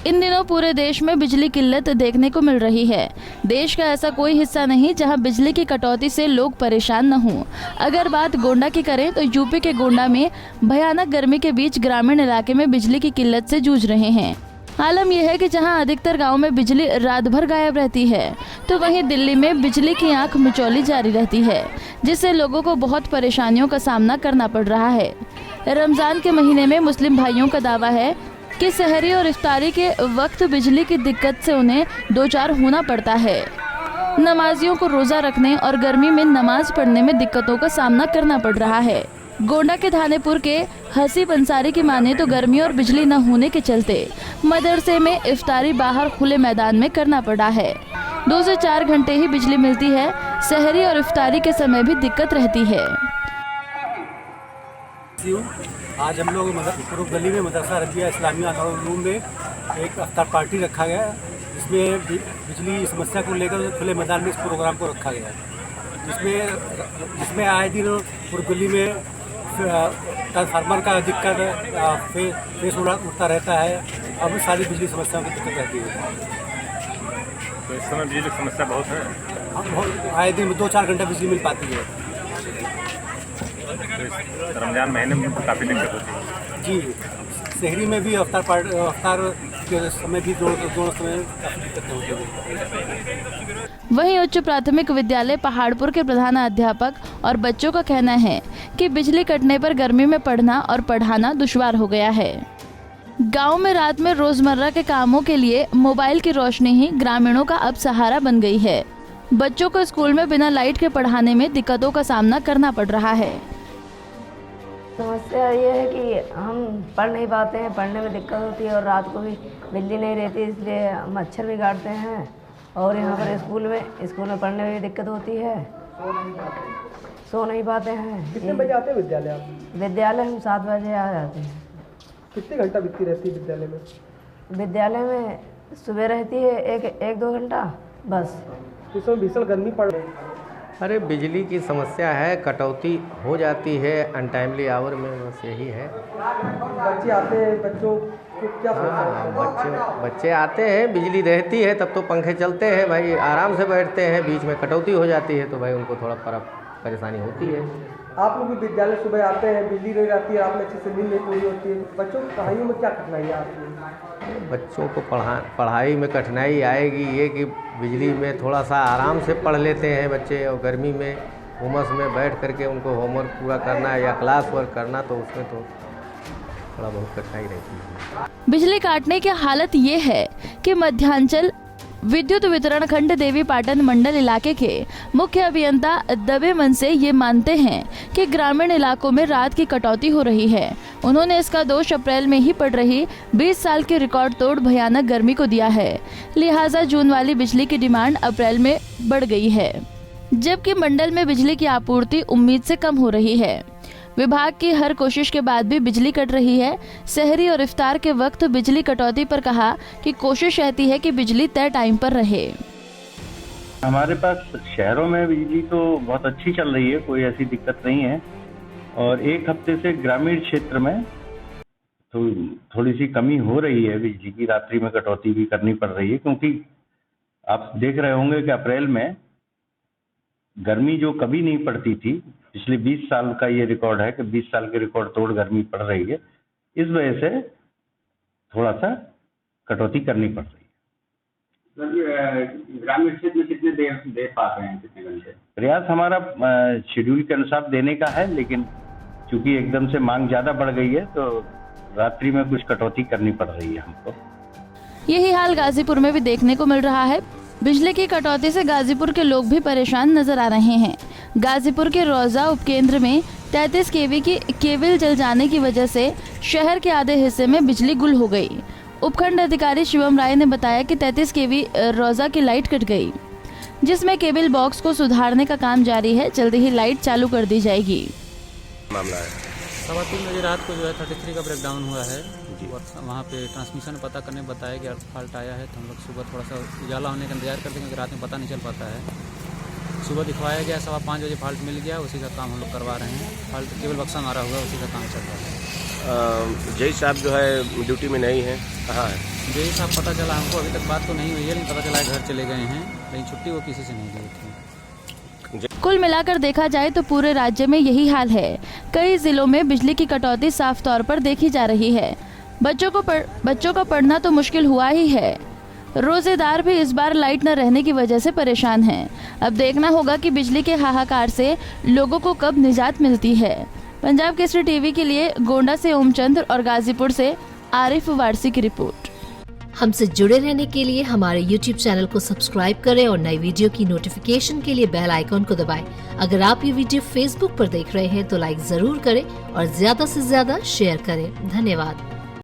इन दिनों पूरे देश में बिजली किल्लत देखने को मिल रही है। देश का ऐसा कोई हिस्सा नहीं जहां बिजली की कटौती से लोग परेशान न हों। अगर बात गोंडा की करें तो यूपी के गोंडा में भयानक गर्मी के बीच ग्रामीण इलाके में बिजली की किल्लत से जूझ रहे हैं। आलम यह है कि जहां अधिकतर गांव में बिजली रात भर गायब रहती है, तो वहीं दिल्ली में बिजली की आंख मिचौली जारी रहती है, जिससे लोगों को बहुत परेशानियों का सामना करना पड़ रहा है। रमजान के महीने में मुस्लिम भाइयों का दावा है कि सहरी और इफ्तारी के वक्त बिजली की दिक्कत से उन्हें दो चार होना पड़ता है। नमाजियों को रोजा रखने और गर्मी में नमाज पढ़ने में दिक्कतों का सामना करना पड़ रहा है। गोंडा के थानेपुर के हसीब अंसारी की माने तो गर्मी और बिजली न होने के चलते मदरसे में इफ्तारी बाहर खुले मैदान में करना पड़ा है। 2 से 4 घंटे ही बिजली मिलती है। सहरी और इफ्तारी के समय भी दिक्कत रहती है। आज हम लोग पूर्व गली में मदरसा रजिया इस्लामिया रूम में एक अफ्तार पार्टी रखा गया, जिसमें बिजली समस्या को लेकर खुले मैदान में इस प्रोग्राम को रखा गया, जिसमें आए दिन पूर्व गली में ट्रांसफार्मर का दिक्कत फेस उठता रहता है और सारी बिजली समस्याओं की दिक्कत रहती है। तो इस समय बिजली की समस्या बहुत है। हम आए दिन 2-4 घंटे बिजली मिल पाती है। तो रमजान महीने में काफ़ी दिक्कत होती है। जी, शहरी में भी अफ्तार के समय भी दोनों समय काफ़ी दिक्कत होती है। वहीं उच्च प्राथमिक विद्यालय पहाड़पुर के प्रधानाध्यापक और बच्चों का कहना है कि बिजली कटने पर गर्मी में पढ़ना और पढ़ाना दुश्वार हो गया है। गांव में रात में रोजमर्रा के कामों के लिए मोबाइल की रोशनी ही ग्रामीणों का अब सहारा बन गई है। बच्चों को स्कूल में बिना लाइट के पढ़ाने में दिक्कतों का सामना करना पड़ रहा है। समस्या ये है कि हम पढ़ नहीं पाते हैं, पढ़ने में दिक्कत होती है और रात को भी बिजली नहीं रहती, इसलिए मच्छर भी काटते हैं और यहाँ पर स्कूल में पढ़ने में भी दिक्कत होती है, सो नहीं पाते हैं। कितने बजे आते हैं विद्यालय आप? विद्यालय हम 7 बजे आ जाते हैं। कितने घंटा बीतती रहती है विद्यालय में? विद्यालय में सुबह रहती है 1-2 घंटा बस। उसमें भीषण गर्मी पड़ रही है। अरे बिजली की समस्या है, कटौती हो जाती है अनटाइमली आवर में, बस यही है। बच्चे आते हैं, बच्चों को क्या बच्चे आते हैं, बिजली रहती है तब तो पंखे चलते हैं भाई, आराम से बैठते हैं, बीच में कटौती हो जाती है तो भाई उनको थोड़ा परेशानी होती है। आप लोग भी विद्यालय सुबह आते हैं, बिजली नहीं रहती है, आप में अच्छे से नींद नहीं पूरी होती है, बच्चों की पढ़ाई में क्या कठिनाई है आपकी? बच्चों को पढ़ाई में कठिनाई आएगी ये कि बिजली में थोड़ा सा आराम से पढ़ लेते हैं बच्चे, और गर्मी में उमस में बैठ करके उनको होमवर्क पूरा करना या क्लास वर्क करना, तो उसमें तो थोड़ा बहुत कठिनाई रहती है। बिजली काटने की हालत ये है कि मध्यांचल विद्युत वितरण खंड देवी पाटन मंडल इलाके के मुख्य अभियंता दबे मन से ये मानते हैं कि ग्रामीण इलाकों में रात की कटौती हो रही है। उन्होंने इसका दोष अप्रैल में ही पड़ रही 20 साल की रिकॉर्ड तोड़ भयानक गर्मी को दिया है, लिहाजा जून वाली बिजली की डिमांड अप्रैल में बढ़ गई है, जबकि मंडल में बिजली की आपूर्ति उम्मीद से कम हो रही है। विभाग की हर कोशिश के बाद भी बिजली कट रही है। सहरी और इफ्तार के वक्त बिजली कटौती पर कहा कि कोशिश रहती है कि बिजली तय टाइम पर रहे। हमारे पास शहरों में बिजली तो बहुत अच्छी चल रही है, कोई ऐसी दिक्कत नहीं है, और 1 हफ्ते से ग्रामीण क्षेत्र में तो थोड़ी सी कमी हो रही है बिजली की, रात्रि में कटौती भी करनी पड़ रही है, क्योंकि आप देख रहे होंगे कि अप्रैल में गर्मी जो कभी नहीं पड़ती थी, पिछले 20 साल का ये रिकॉर्ड है कि 20 साल के रिकॉर्ड तोड़ गर्मी पड़ रही है। इस वजह से थोड़ा सा कटौती करनी पड़ रही है। ग्रामीण क्षेत्र में कितने दे पाते हैं, कितने घंटे? प्रयास हमारा शेड्यूल के अनुसार देने का है, लेकिन चूंकि एकदम से मांग ज़्यादा बढ़ गई है तो रात्रि में कुछ कटौती करनी पड़ रही है हमको। यही हाल गाजीपुर में भी देखने को मिल रहा है। बिजली की कटौती से गाजीपुर के लोग भी परेशान नजर आ रहे हैं। गाजीपुर के रोजा उपकेंद्र में 33 केवी की केबल जल जाने की वजह से शहर के आधे हिस्से में बिजली गुल हो गई। उपखंड अधिकारी शिवम राय ने बताया कि 33 केवी रोजा की लाइट कट गई, जिसमें केबल बॉक्स को सुधारने का काम जारी है। जल्दी ही लाइट चालू कर दी जाएगी। मामला है 3:15 बजे रात को जो है 33 का ब्रेकडाउन हुआ है। वहाँ पे ट्रांसमिशन पता करने बताया कि फॉल्ट आया है, तो हम लोग सुबह थोड़ा सा उजाला होने का इंतजार करते हैं क्योंकि रात में पता नहीं चल पाता है। सुबह दिखवाया गया, 5:15 बजे फॉल्ट मिल गया, उसी का काम हम लोग करवा रहे हैं। फॉल्ट केबल बक्सा मारा हुआ है, उसी का काम चल रहा है। जय साहब जो है ड्यूटी में नहीं है, कहाँ है? जय साहब पता चला हमको, अभी तक बात तो नहीं हुई है, लेकिन पता चला है घर चले गए हैं, लेकिन छुट्टी वो किसी से नहीं ली थी। कुल मिलाकर देखा जाए तो पूरे राज्य में यही हाल है। कई जिलों में बिजली की कटौती साफ तौर पर देखी जा रही है। बच्चों का पढ़ना तो मुश्किल हुआ ही है। रोजेदार भी इस बार लाइट न रहने की वजह से परेशान हैं। अब देखना होगा कि बिजली के हाहाकार से लोगों को कब निजात मिलती है। पंजाब केसरी टीवी के लिए गोंडा से ओमचंद्र और गाजीपुर से आरिफ वारसी की रिपोर्ट। हमसे जुड़े रहने के लिए हमारे YouTube चैनल को सब्सक्राइब करें और नई वीडियो की नोटिफिकेशन के लिए बेल आइकॉन को दबाएं। अगर आप ये वीडियो Facebook पर देख रहे हैं तो लाइक जरूर करें और ज्यादा से ज्यादा शेयर करें। धन्यवाद।